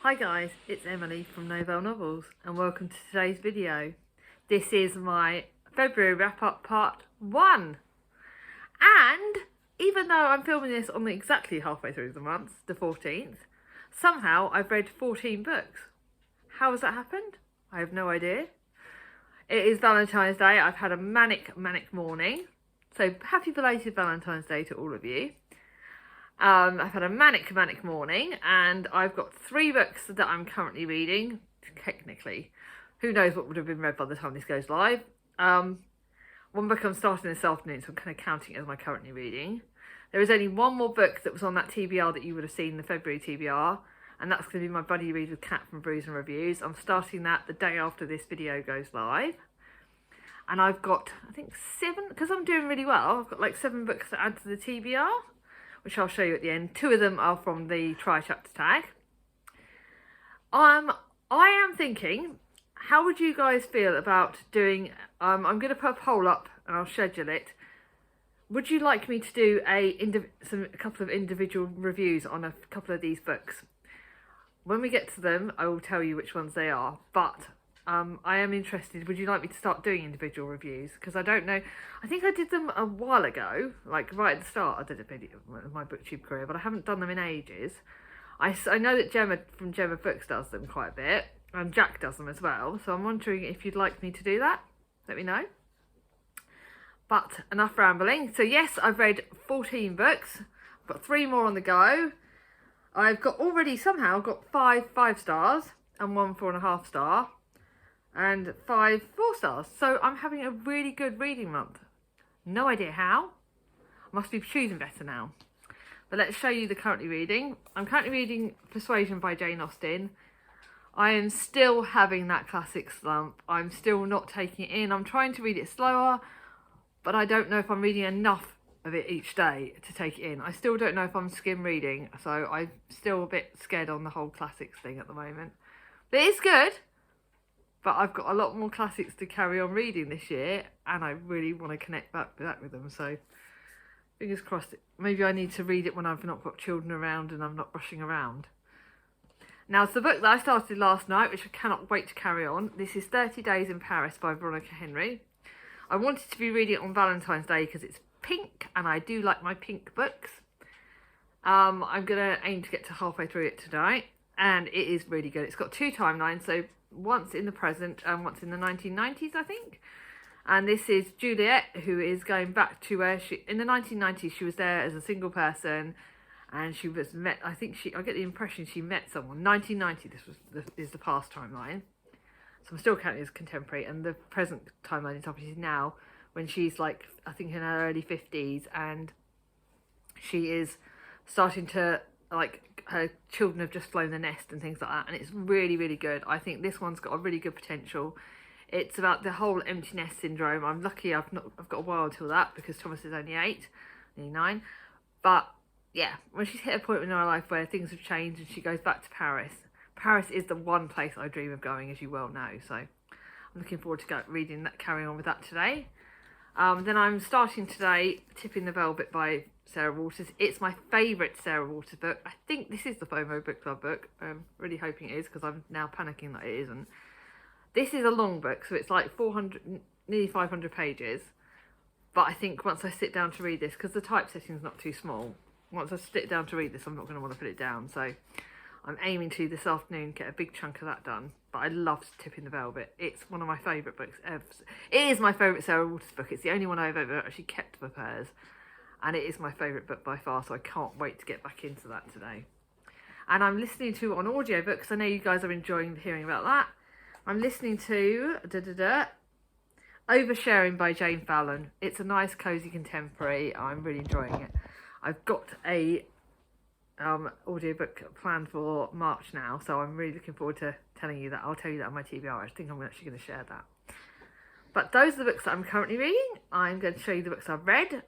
Hi guys, it's Emily from Novel Novels and welcome to today's video. This is my February wrap-up part 1. And even though I'm filming this on exactly halfway through the month, the 14th, somehow I've read 14 books. How has that happened? I have no idea. It is Valentine's Day. I've had a manic morning. So happy belated Valentine's Day to all of you. I've had a manic morning and I've got 3 books that I'm currently reading. Technically, who knows what would have been read by the time this goes live. One book I'm starting this afternoon, so I'm kind of counting it as my currently reading. There is only one more book that was on that TBR that you would have seen, the February TBR, and that's going to be my Buddy Read with Cat from Brews and Reviews. I'm starting that the day after this video goes live. And I've got, I think 7, because I'm doing really well, I've got like 7 books to add to the TBR, which I'll show you at the end. 2 of them are from the Try Chapter tag. I am thinking, how would you guys feel about doing, I'm going to put a poll up and I'll schedule it. Would you like me to do a couple of individual reviews on a couple of these books? When we get to them, I will tell you which ones they are, but I am interested. Would you like me to start doing individual reviews? Because I don't know. I think I did them a while ago, like right at the start. I did a video of my booktube career, but I haven't done them in ages. I know that Gemma from Gemma Books does them quite a bit, and Jack does them as well. So I'm wondering if you'd like me to do that. Let me know. But enough rambling. So yes, I've read 14 books. I've got 3 more on the go. I've got already somehow got 5 stars and 1 4.5 star. And 5 4 stars. So I'm having a really good reading month. No idea how. I must be choosing better now. But let's show you the currently reading. I'm currently reading Persuasion by Jane Austen. I am still having that classic slump. I'm still not taking it in. I'm trying to read it slower, but I don't know if I'm reading enough of it each day to take it in. I still don't know if I'm skim reading, so I'm still a bit scared on the whole classics thing at the moment. But it is good. But I've got a lot more classics to carry on reading this year, and I really want to connect back with them. So, fingers crossed. Maybe I need to read it when I've not got children around and I'm not rushing around. Now, it's the book that I started last night, which I cannot wait to carry on. This is 30 Days in Paris by Veronica Henry. I wanted to be reading it on Valentine's Day because it's pink, and I do like my pink books. I'm going to aim to get to halfway through it tonight, and it is really good. It's got 2 timelines, so once in the present and once in the 1990s, I think. And this is Juliet, who is going back to where in the 1990s, she was there as a single person, and she was met, I get the impression she met someone. 1990, is the past timeline. So I'm still counting as contemporary, and the present timeline is obviously now, when she's like, I think in her early 50s, and she is starting to, like, her children have just flown the nest and things like that, and it's really, really good. I think this one's got a really good potential. It's about the whole empty nest syndrome. I'm lucky I've got a while till that, because Thomas is only 8, nearly 9. But yeah, when she's hit a point in her life where things have changed and she goes back to Paris. Paris is the one place I dream of going, as you well know. So I'm looking forward to reading that, carrying on with that today. Then I'm starting today Tipping the Velvet by Sarah Waters. It's my favourite Sarah Waters book. I think this is the FOMO book club book. I'm really hoping it is, because I'm now panicking that it isn't. This is a long book, so it's like 400, nearly 500 pages. But I think once I sit down to read this, because the typesetting is not too small, once I sit down to read this, I'm not going to want to put it down. So I'm aiming to this afternoon get a big chunk of that done. But I love Tipping the Velvet. It's one of my favourite books ever. It is my favourite Sarah Waters book. It's the only one I've ever actually kept of hers. And it is my favourite book by far, so I can't wait to get back into that today. And I'm listening to on audiobook, because I know you guys are enjoying hearing about that. I'm listening to Oversharing by Jane Fallon. It's a nice, cosy contemporary. I'm really enjoying it. I've got a audiobook planned for March now, so I'm really looking forward to telling you that. I'll tell you that on my TBR. I think I'm actually going to share that. But those are the books that I'm currently reading. I'm going to show you the books I've read.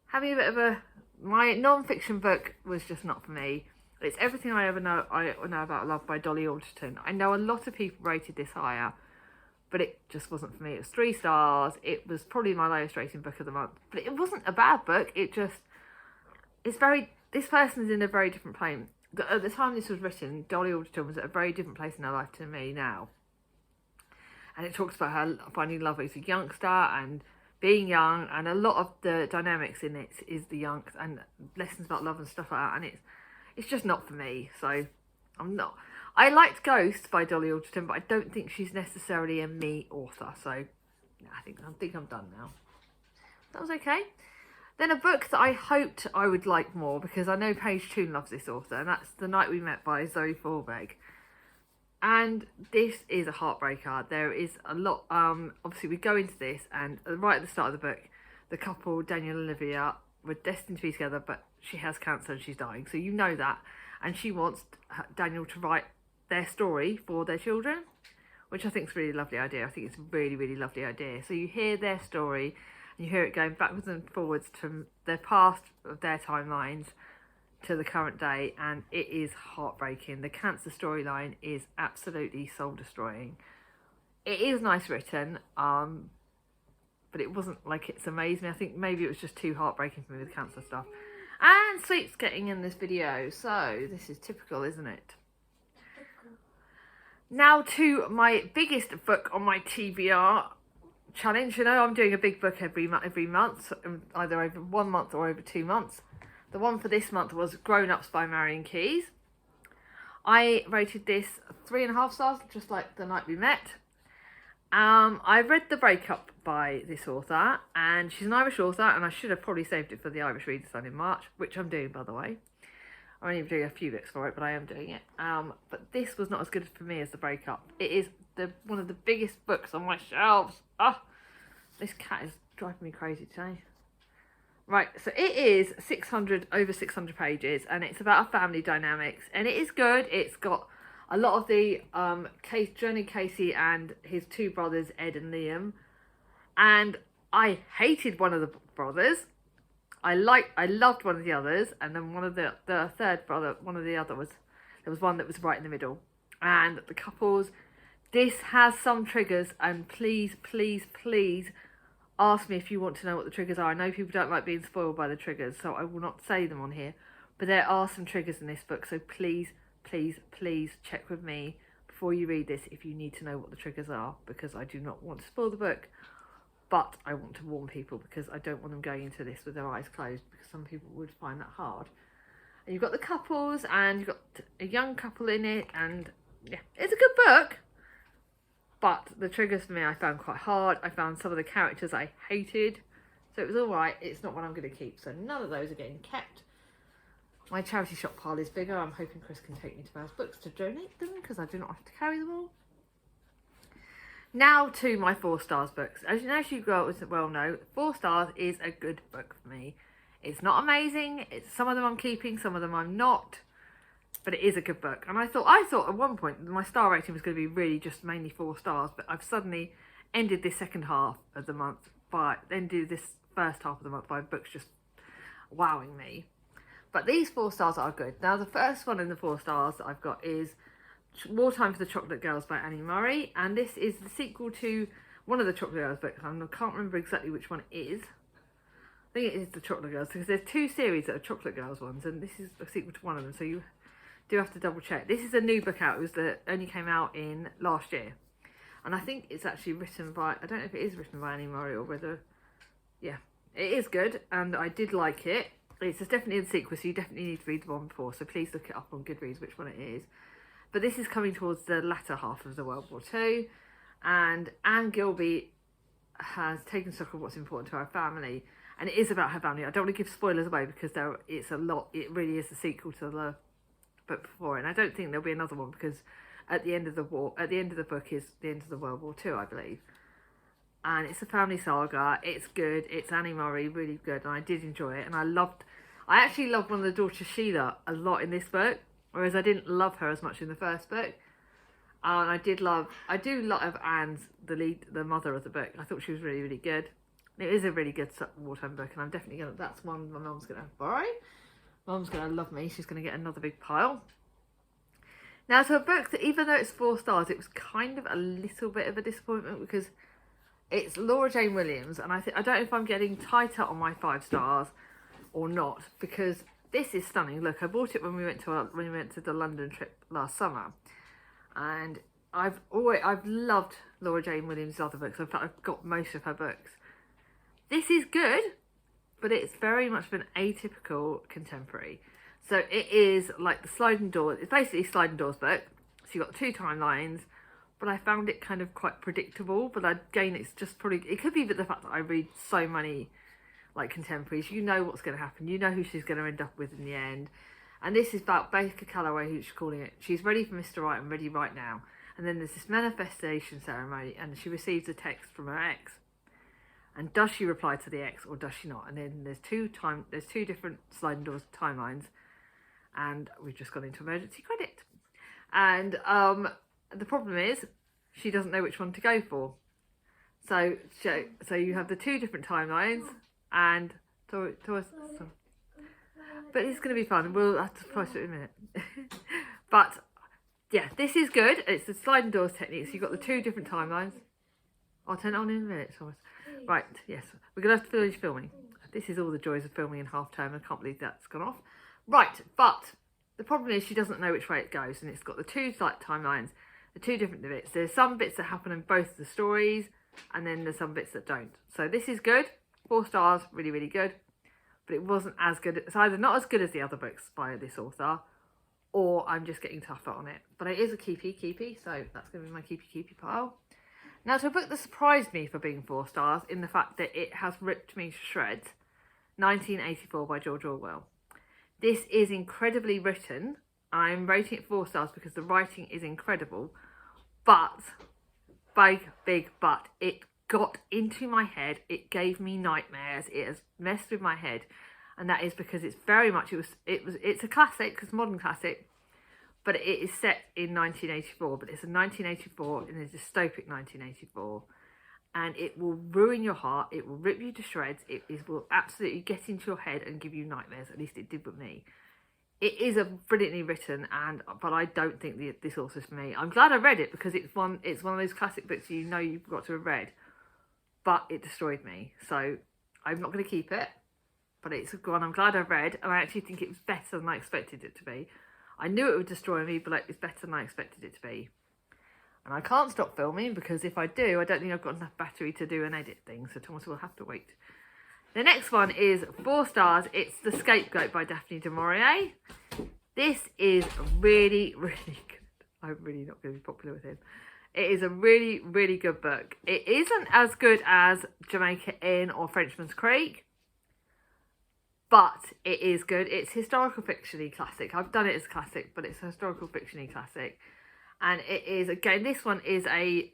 Having a bit of my non-fiction book was just not for me. It's Everything I know about love by Dolly Alderton. I know a lot of people rated this higher, but it just wasn't for me. It was 3 stars. It was probably my lowest rating book of the month, but it wasn't a bad book. This person is in a very different plane. at the time this was written, Dolly Alderton was at a very different place in her life to me now. And it talks about her finding love as a youngster and being young, and a lot of the dynamics in it is the young and lessons about love and stuff like that. And it's just not for me. So I'm not. I liked Ghost by Dolly Alderton, but I don't think she's necessarily a me author. So I think I'm done now. That was okay. Then a book that I hoped I would like more, because I know Paige Toon loves this author, and that's The Night We Met by Zoe Forbeck. And this is a heartbreaker. There is a lot, obviously we go into this, and right at the start of the book, the couple, Daniel and Olivia, were destined to be together, but she has cancer and she's dying. So you know that. And she wants Daniel to write their story for their children, which I think is a really lovely idea. I think it's a really, really lovely idea. So you hear their story, and you hear it going backwards and forwards to their past, of their timelines, to the current day, and it is heartbreaking. The cancer storyline is absolutely soul destroying. It is nice written, but it wasn't like it's amazing. I think maybe it was just too heartbreaking for me with cancer stuff. And sleep's getting in this video, so this is typical, isn't it? Now to my biggest book on my TBR challenge. You know, I'm doing a big book every month, either over 1 month or over 2 months. The one for this month was Grown Ups by Marion Keyes. I rated this 3.5 stars, just like The Night We Met. I read The Breakup by this author, and she's an Irish author, and I should have probably saved it for the Irish Reader's Fund in March, which I'm doing, by the way. I'm only doing a few books for it, but I am doing it. But this was not as good for me as The Breakup. It is one of the biggest books on my shelves. This cat is driving me crazy today. Right, so it is over 600 pages, and it's about a family dynamics, and it is good. It's got a lot of the Johnny Casey and his two brothers, Ed and Liam, and I hated one of the brothers. I loved one of the others, and then one of the third brother, one of the other there was one that was right in the middle, and the couples. This has some triggers, and please, please, please, ask me if you want to know what the triggers are. I know people don't like being spoiled by the triggers, so I will not say them on here. But there are some triggers in this book, so please, please, please check with me before you read this if you need to know what the triggers are, because I do not want to spoil the book. But I want to warn people, because I don't want them going into this with their eyes closed, because some people would find that hard. And you've got the couples, and you've got a young couple in it, and yeah, it's a good book. But the triggers for me I found quite hard. I found some of the characters I hated. So it was alright. It's not one I'm going to keep. So none of those are getting kept. My charity shop pile is bigger. I'm hoping Chris can take me to Barge Books to donate them, because I do not have to carry them all. Now to my 4 stars books. As you well know, 4 stars is a good book for me. It's not amazing. Some of them I'm keeping, some of them I'm not. But it is a good book. And I thought at one point my star rating was going to be really just mainly 4 stars. But I've suddenly ended this second half of the month ended this first half of the month by books just wowing me. But these 4 stars are good. Now the first one in the 4 stars that I've got is Wartime for the Chocolate Girls by Amari. And this is the sequel to one of the Chocolate Girls books. I can't remember exactly which one it is. I think it is the Chocolate Girls, because there's 2 series that are Chocolate Girls ones, and this is a sequel to one of them, so you do have to double check. This is a new book out. It only came out in last year, and I think it's actually written by, I don't know if it is written by Amari or whether, yeah, it is good, and I did like it. It's definitely a sequel, so you definitely need to read the one before, so please look it up on Goodreads which one it is. But this is coming towards the latter half of the World War II, and Anne Gilby has taken stock of what's important to her family, and it is about her family. I don't want to give spoilers away, because it's a lot. It really is a sequel to the book before, and I don't think there'll be another one, because at the end of the book is the end of the World War II, I believe. And it's a family saga. It's good. It's Annie Murray, really good, and I did enjoy it. And I actually loved one of the daughters, Sheila, a lot in this book, whereas I didn't love her as much in the first book. And I do love Anne's, the mother of the book. I thought she was really, really good. It is a really good wartime book, and I'm definitely that's one my mum's gonna borrow. Mum's gonna love me. She's gonna get another big pile. Now, to a book that, even though it's 4 stars, it was kind of a little bit of a disappointment, because it's Laura Jane Williams, and I don't know if I'm getting tighter on my 5 stars or not, because This is stunning. Look, I bought it when we went to the London trip last summer, and I've loved Laura Jane Williams' other books. In fact, I've got most of her books. This is good, but it's very much of an atypical contemporary. So it is like the sliding door. It's basically a sliding doors book. So you've got 2 timelines, but I found it kind of quite predictable. But again, it's just probably, it could be the fact that I read so many like contemporaries. You know what's going to happen. You know who she's going to end up with in the end. And this is about Baker Calloway, who's calling it. She's ready for Mr. Right and ready right now. And then there's this manifestation ceremony, and she receives a text from her ex. And does she reply to the ex or does she not? And then there's two different sliding doors timelines, and we've just gone into emergency credit. And the problem is she doesn't know which one to go for. So you have the 2 different timelines, and but it's going to be fun. We'll have to price it in a minute. But yeah, this is good. It's the sliding doors technique. So you've got the 2 different timelines. I'll turn it on in a minute, Thomas. Right, yes, we're going to have to finish filming. This is all the joys of filming in half term. I can't believe that's gone off. Right, but the problem is she doesn't know which way it goes, and it's got the 2 timelines, the 2 different bits. There's some bits that happen in both the stories, and then there's some bits that don't. So this is good. 4 stars, really, really good. But it wasn't as good. It's either not as good as the other books by this author, or I'm just getting tougher on it. But it is a keepy, so that's going to be my keepy pile. Now, to a book that surprised me for being 4 stars in the fact that it has ripped me to shreds, 1984 by George Orwell. This is incredibly written. I'm rating it 4 stars because the writing is incredible, but, big but, it got into my head. It gave me nightmares. It has messed with my head, and that is because it's very much, it's a classic, because modern classic, but it is set in 1984, but it's a 1984 in a dystopic 1984, and it will ruin your heart. It will rip you to shreds. Will absolutely get into your head and give you nightmares. At least it did with me. It is a brilliantly written, but I don't think this author's for me. I'm glad I read it because it's one of those classic books you know you've got to have read, but it destroyed me. So I'm not going to keep it, but it's one I'm glad I've read, and I actually think it was better than I expected it to be. I knew it would destroy me, but it's better than I expected it to be. And I can't stop filming because if I do, I don't think I've got enough battery to do an edit thing, so Thomas will have to wait. The next one is 4 stars. It's The Scapegoat by Daphne du Maurier. This is really, really good. I'm really not going to be popular with him. It is a really, really good book. It isn't as good as Jamaica Inn or Frenchman's Creek, but it is good. It's historical fiction-y classic. I've done it as classic, but it's a historical fiction-y classic. And it is, again, this one is a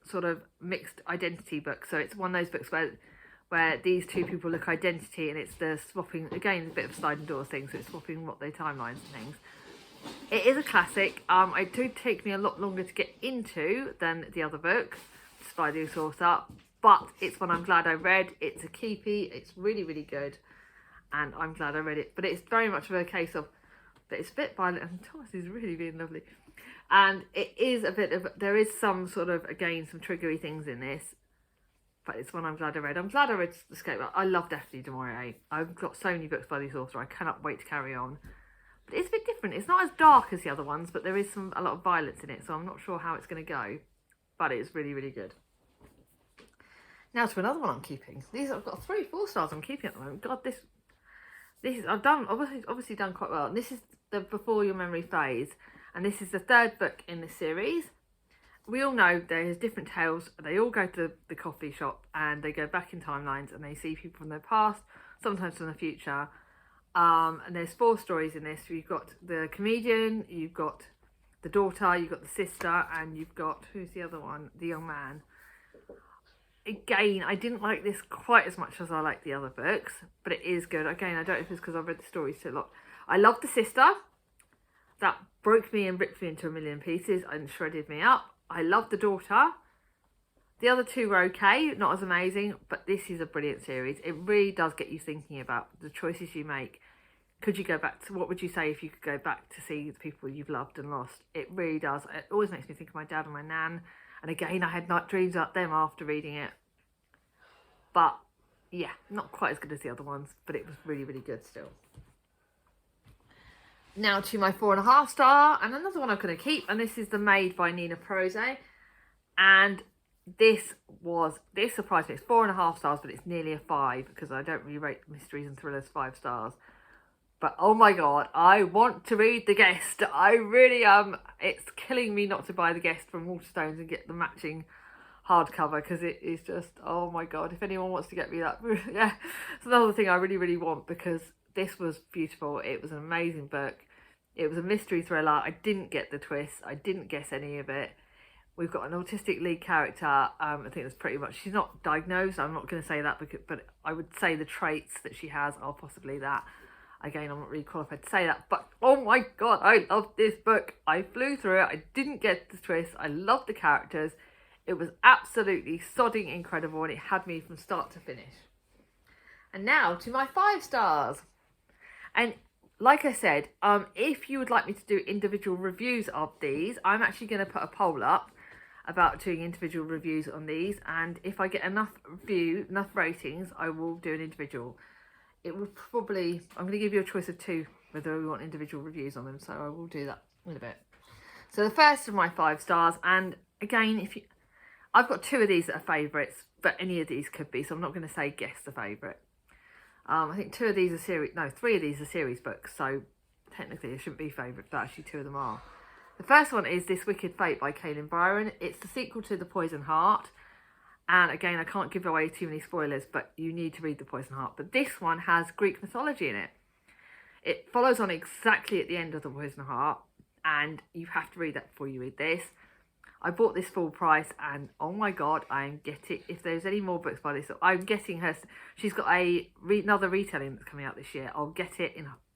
sort of mixed identity book. So it's one of those books where these 2 people look identity, and it's the swapping, again, a bit of a sliding door thing, so it's swapping what their timelines and things. It is a classic. It did take me a lot longer to get into than the other book, despite the author, but it's one I'm glad I read. It's a keepy. It's really, really good, and I'm glad I read it. But it's very much of a case of that it's a bit violent, and Thomas is really being lovely. And it is a bit of, there is some sort of, again, some triggery things in this, but it's one I'm glad I read. I'm glad I read The Scapegoat. I love Daphne du Maurier. I've got so many books by this author. I cannot wait to carry on. But it's a bit different. It's not as dark as the other ones, but there is a lot of violence in it, so I'm not sure how it's going to go. But it's really, really good. Now to another one I'm keeping. I've got 3 4 stars I'm keeping at the moment. God, this is, I've done, obviously done quite well. And this is the Before Your Memory phase. And this is the 3rd book in this series. We all know there's different tales. They all go to the coffee shop and they go back in timelines and they see people from their past, sometimes from the future. And there's 4 stories in this. You've got the comedian, you've got the daughter, you've got the sister, and you've got, who's the other one? The young man. Again, I didn't like this quite as much as I like the other books, but it is good. Again, I don't know if it's because I've read the stories so a lot. I love the sister. That broke me and ripped me into a million pieces and shredded me up. I love the daughter. The other 2 were okay, not as amazing, but this is a brilliant series. It really does get you thinking about the choices you make. Could you go back to, what would you say if you could go back to see the people you've loved and lost? It really does. It always makes me think of my dad and my nan. And again, I had night dreams about them after reading it. But yeah, not quite as good as the other ones, but it was really, really good still. Now to my 4.5 star, and another one I'm going to keep, and this is The Maid by Nina Prose. And this surprised me. It's 4.5 stars, but it's nearly a 5 because I don't really rate mysteries and thrillers 5 stars. But oh my god, I want to read The Guest. I really am. It's killing me not to buy The Guest from Waterstones and get the matching hardcover, because it is just, oh my god, if anyone wants to get me that, yeah, it's another thing I really, really want, because this was beautiful. It was an amazing book. It was a mystery thriller. I didn't get the twist. I didn't guess any of it. We've got an autistic lead character. I think that's pretty much, she's not diagnosed. I'm not going to say that, but I would say the traits that she has are possibly that. Again, I'm not really qualified to say that, but oh my god, I loved this book. I flew through it. I didn't get the twist. I loved the characters. It was absolutely sodding incredible, and it had me from start to finish. And now to my 5 stars. And like I said, if you would like me to do individual reviews of these, I'm actually going to put a poll up about doing individual reviews on these. And if I get enough ratings, I will do an individual. It will probably, I'm going to give you a choice of 2, whether we want individual reviews on them. So I will do that in a bit. So the first of my 5 stars, and again, I've got 2 of these that are favourites, but any of these could be, so I'm not going to say guess the favourite. I think 2 of these are 3 of these are series books, so technically they shouldn't be favourites, but actually 2 of them are. The first one is This Wicked Fate by Kaylin Byron. It's the sequel to The Poison Heart, and again, I can't give away too many spoilers, but you need to read The Poison Heart. But this one has Greek mythology in it. It follows on exactly at the end of The Poison Heart, and you have to read that before you read this. I bought this full price, and oh my god, I am getting, if there's any more books by this, I'm getting her, she's got another retelling that's coming out this year. I'll get it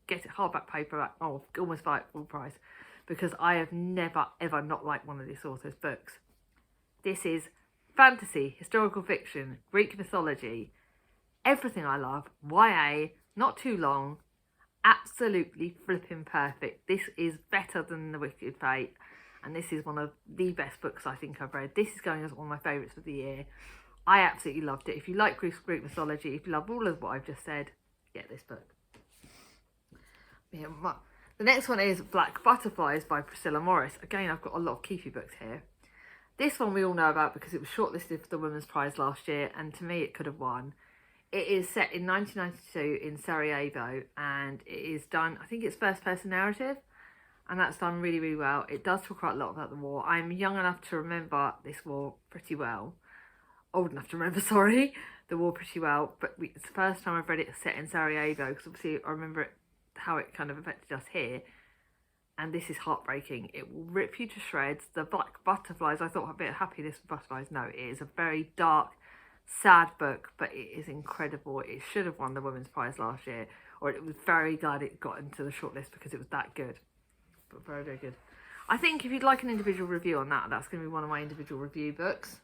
hardback, paperback, almost buy it full price, because I have never ever not liked one of this author's books. This is fantasy, historical fiction, Greek mythology, everything I love, YA, not too long, absolutely flipping perfect. This is better than The Wicked Fate. And this is one of the best books I think I've read. This is going as one of my favourites of the year. I absolutely loved it. If you like Greek mythology, if you love all of what I've just said, get this book. Yeah, the next one is Black Butterflies by Priscilla Morris. Again, I've got a lot of Keefy books here. This one we all know about because it was shortlisted for the Women's Prize last year, and to me it could have won. It is set in 1992 in Sarajevo, and it is done, I think it's first person narrative. And that's done really, really well. It does talk quite a lot about the war. I'm young enough to remember this war pretty well. Old enough to remember, sorry, the war pretty well. But it's the first time I've read it set in Sarajevo, because obviously I remember how it kind of affected us here. And this is heartbreaking. It will rip you to shreds. The Black Butterflies, I thought a bit of happiness with butterflies. No, it is a very dark, sad book, but it is incredible. It should have won the Women's Prize last year, or it was very glad it got into the shortlist because it was that good. But very, very good. I think if you'd like an individual review on that, that's going to be one of my individual review books.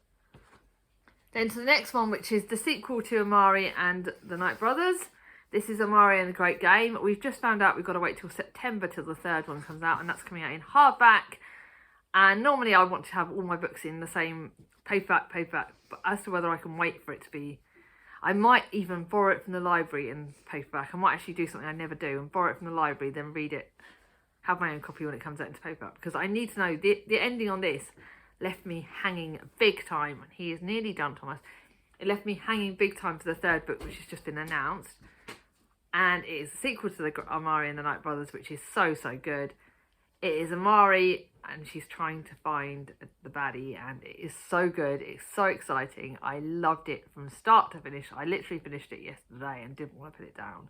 Then to the next one, which is the sequel to Amari and the Night Brothers. This is Amari and the Great Game. We've just found out we've got to wait till September till the 3rd one comes out, and that's coming out in hardback. And normally I want to have all my books in the same paperback, but as to whether I can wait for it to be, I might even borrow it from the library in paperback. I might actually do something I never do and borrow it from the library, then read it, have my own copy when it comes out into paperback, because I need to know, the ending on this left me hanging big time, and he is nearly done, Thomas. It left me hanging big time for the 3rd book, which has just been announced, and it is a sequel to the Amari and the Night Brothers, which is so, so good. It is Amari, and she's trying to find the baddie, and it is so good. It's so exciting. I loved it from start to finish. I literally finished it yesterday and didn't want to put it down.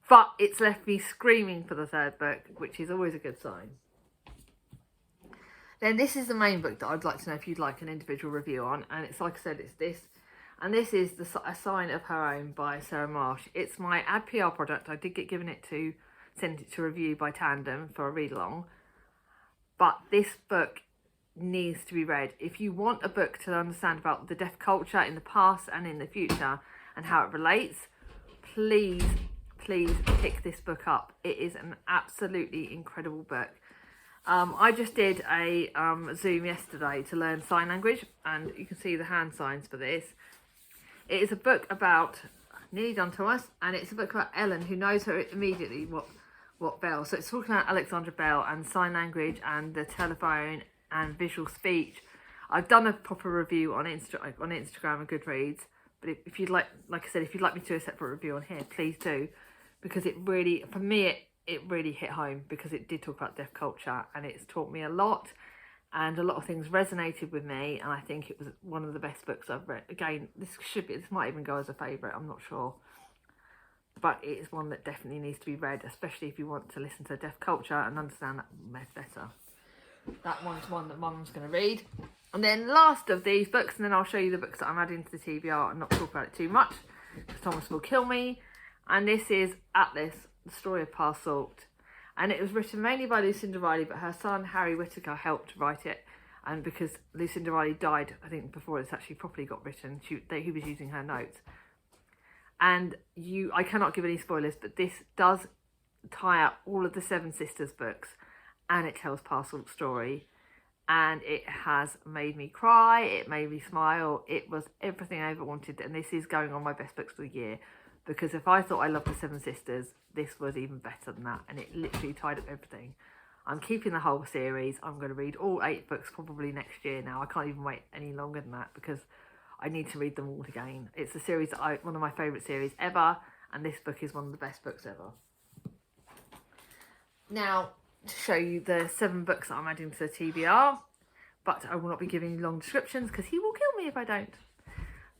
But it's left me screaming for the 3rd book, which is always a good sign. Then this is the main book that I'd like to know if you'd like an individual review on. And it's like I said, it's this. And this is A Sign of Her Own by Sarah Marsh. It's my ad PR product. I did get given it to send it to review by Tandem for a read-along. But this book needs to be read. If you want a book to understand about the deaf culture in the past and in the future and how it relates, please pick this book up. It is an absolutely incredible book. I just did a Zoom yesterday to learn sign language, and you can see the hand signs for this. It is a book about, nearly done to us, and it's a book about Ellen, who knows her immediately what what Bell. So it's talking about Alexandra Bell and sign language and the telephone and visual speech. I've done a proper review on Instagram and Goodreads. But if you'd like I said, if you'd like me to do a separate review on here, please do, because it really, for me, it really hit home, because it did talk about deaf culture and it's taught me a lot, and a lot of things resonated with me, and I think it was one of the best books I've read. Again, this might even go as a favourite, I'm not sure, but it is one that definitely needs to be read, especially if you want to listen to deaf culture and understand that better. That one's one that Mum's going to read. And then last of these books, and then I'll show you the books that I'm adding to the TBR and not talk about it too much, because Thomas will kill me. And this is Atlas, the story of past salt. And it was written mainly by Lucinda Riley, but her son Harry Whittaker helped write it. And because Lucinda Riley died, I think, before this actually properly got written, he was using her notes. And I cannot give any spoilers, but this does tie up all of the Seven Sisters books, and it tells past salt story. And it has made me cry, it made me smile, it was everything I ever wanted, and this is going on my best books of the year, because if I thought I loved the Seven Sisters, this was even better than that, and it literally tied up everything. I'm keeping the whole series. I'm going to read all 8 books probably next year now. I can't even wait any longer than that, because I need to read them all again. It's a series that one of my favourite series ever, and this book is one of the best books ever. Now, to show you the 7 books that I'm adding to the TBR, but I will not be giving long descriptions because he will kill me if I don't.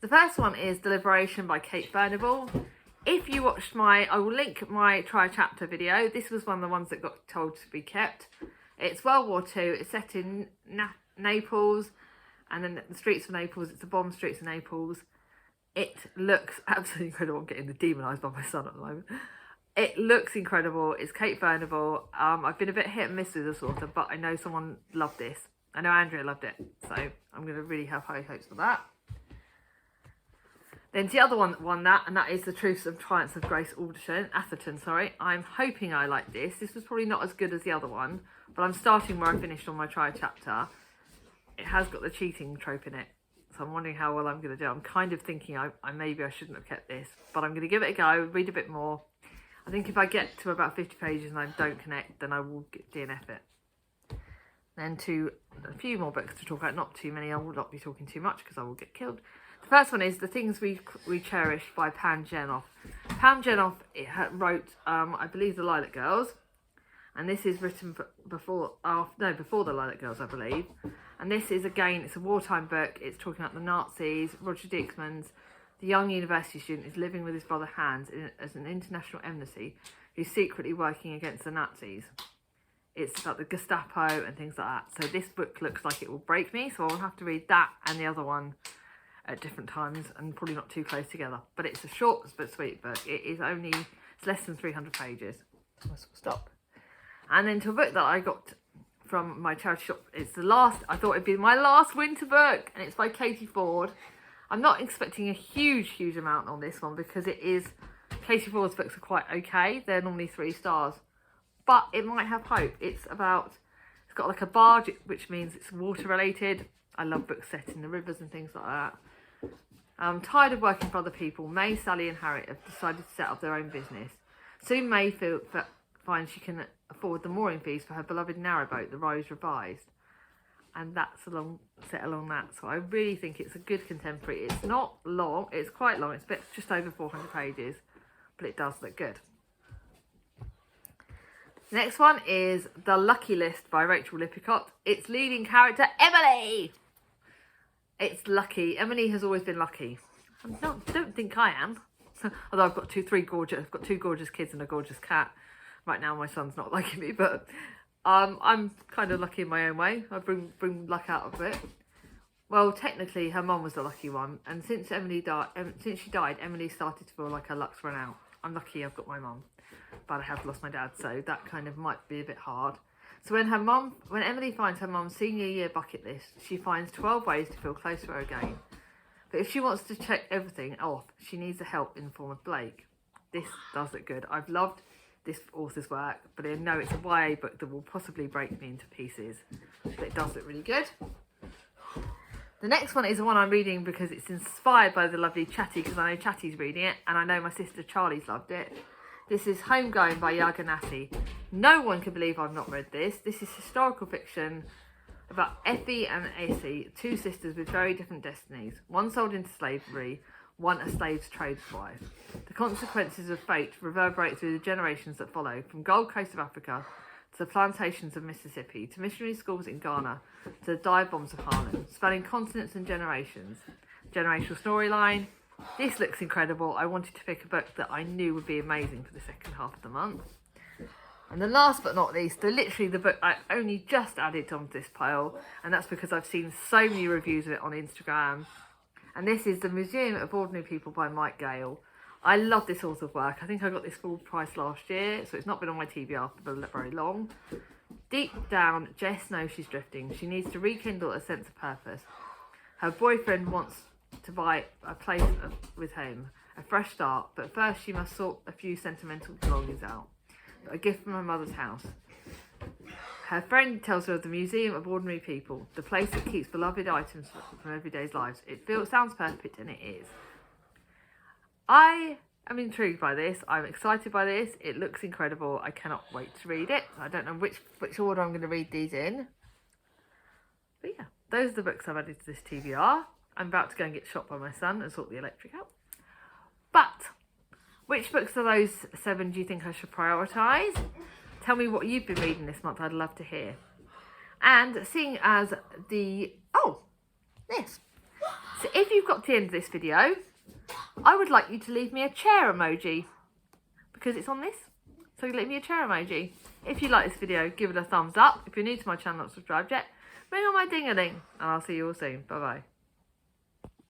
The first one is Deliberation by Kate Furnivall. If you watched I will link my try a chapter video. This was one of the ones that got told to be kept. It's World War II. It's set in Naples, and then the streets of Naples. It's the bomb streets of Naples. It looks absolutely incredible. I'm getting demonised by my son at the moment. It looks incredible. It's Kate Furnivall. I've been a bit hit and miss with this author, but I know someone loved this. I know Andrea loved it, so I'm going to really have high hopes for that. Then the other one that won that, and that is The Truths and Triumphs of Grace Atherton. I'm hoping I like this. This was probably not as good as the other one, but I'm starting where I finished on my try chapter. It has got the cheating trope in it, so I'm wondering how well I'm going to do. I'm kind of thinking maybe I shouldn't have kept this, but I'm going to give it a go, read a bit more. I think if I get to about 50 pages and I don't connect, then I will DNF it. Then a few more books to talk about, not too many. I will not be talking too much because I will get killed. The first one is The Things We Cherished by Pam Jenoff. Pam Jenoff wrote, I believe, The Lilac Girls. And this is written before The Lilac Girls, I believe. And this is, again, it's a wartime book. It's talking about the Nazis. Roger Dixman's, the young university student, is living with his brother Hans as an international embassy who's secretly working against the Nazis. It's about the Gestapo and things like that. So this book looks like it will break me, so I'll have to read that and the other one at different times, and probably not too close together. But it's a short but sweet book. It's less than 300 pages. I'll stop. And then to a book that I got from my charity shop. I thought it'd be my last winter book, and it's by Katie Ford. I'm not expecting a huge amount on this one, because Katie Ford's books are quite okay. They're normally 3 stars. But it might have hope. It's got like a barge, which means it's water related. I love books set in the rivers and things like that. I'm tired of working for other people. May, Sally and Harriet have decided to set up their own business. Soon May finds she can afford the mooring fees for her beloved narrowboat, the Rose Revised. And that's set along that. So I really think it's a good contemporary. It's not long. It's quite long. It's just over 400 pages. But it does look good. The next one is The Lucky List by Rachel Lippincott. Its leading character, Emily. It's lucky. Emily has always been lucky. I don't think I am. Although I've got two gorgeous kids and a gorgeous cat. Right now my son's not liking me, but I'm kind of lucky in my own way. I bring luck out of it. Well, technically her mum was the lucky one, and since she died, Emily started to feel like her luck's run out. I'm lucky I've got my mum, but I have lost my dad, so that kind of might be a bit hard. So when Emily finds her mum's senior year bucket list, she finds 12 ways to feel close to her again. But if she wants to check everything off, she needs the help in the form of Blake. This does look good. I've loved this author's work, but I know it's a YA book that will possibly break me into pieces. But it does look really good. The next one is the one I'm reading because it's inspired by the lovely Chatty, because I know Chatty's reading it, and I know my sister Charlie's loved it. This is Homegoing by Yaganassi. No one can believe I've not read this. This is historical fiction about Effie and Essie, two sisters with very different destinies. One sold into slavery, one a slave's trader's wife. The consequences of fate reverberate through the generations that follow, from Gold Coast of Africa to the plantations of Mississippi, to missionary schools in Ghana, to the dive bombs of Harlem, spanning continents and generations. Generational storyline. This looks incredible. I wanted to pick a book that I knew would be amazing for the second half of the month. And the last but not least, literally the book I only just added onto this pile, and that's because I've seen so many reviews of it on Instagram. And this is The Museum of Ordinary People by Mike Gale. I love this author's work. I think I got this full price last year, so it's not been on my TBR for very long. Deep down, Jess knows she's drifting. She needs to rekindle a sense of purpose. Her boyfriend wants to buy a place with him, a fresh start, but first she must sort a few sentimental belongings out. A gift from her mother's house. Her friend tells her of the Museum of Ordinary People, the place that keeps beloved items from everyday's lives. It sounds perfect, and it is. I am intrigued by this. I'm excited by this. It looks incredible. I cannot wait to read it. I don't know which order I'm going to read these in. But yeah, those are the books I've added to this TBR. I'm about to go and get shot by my son and sort the electric out. But which books of those 7 do you think I should prioritise? Tell me what you've been reading this month. I'd love to hear. And seeing as this. So if you've got to the end of this video, I would like you to leave me a chair emoji, because it's on this. So leave me a chair emoji. If you like this video, give it a thumbs up. If you're new to my channel, not subscribed yet, ring on my ding-a-ling, and I'll see you all soon. Bye-bye.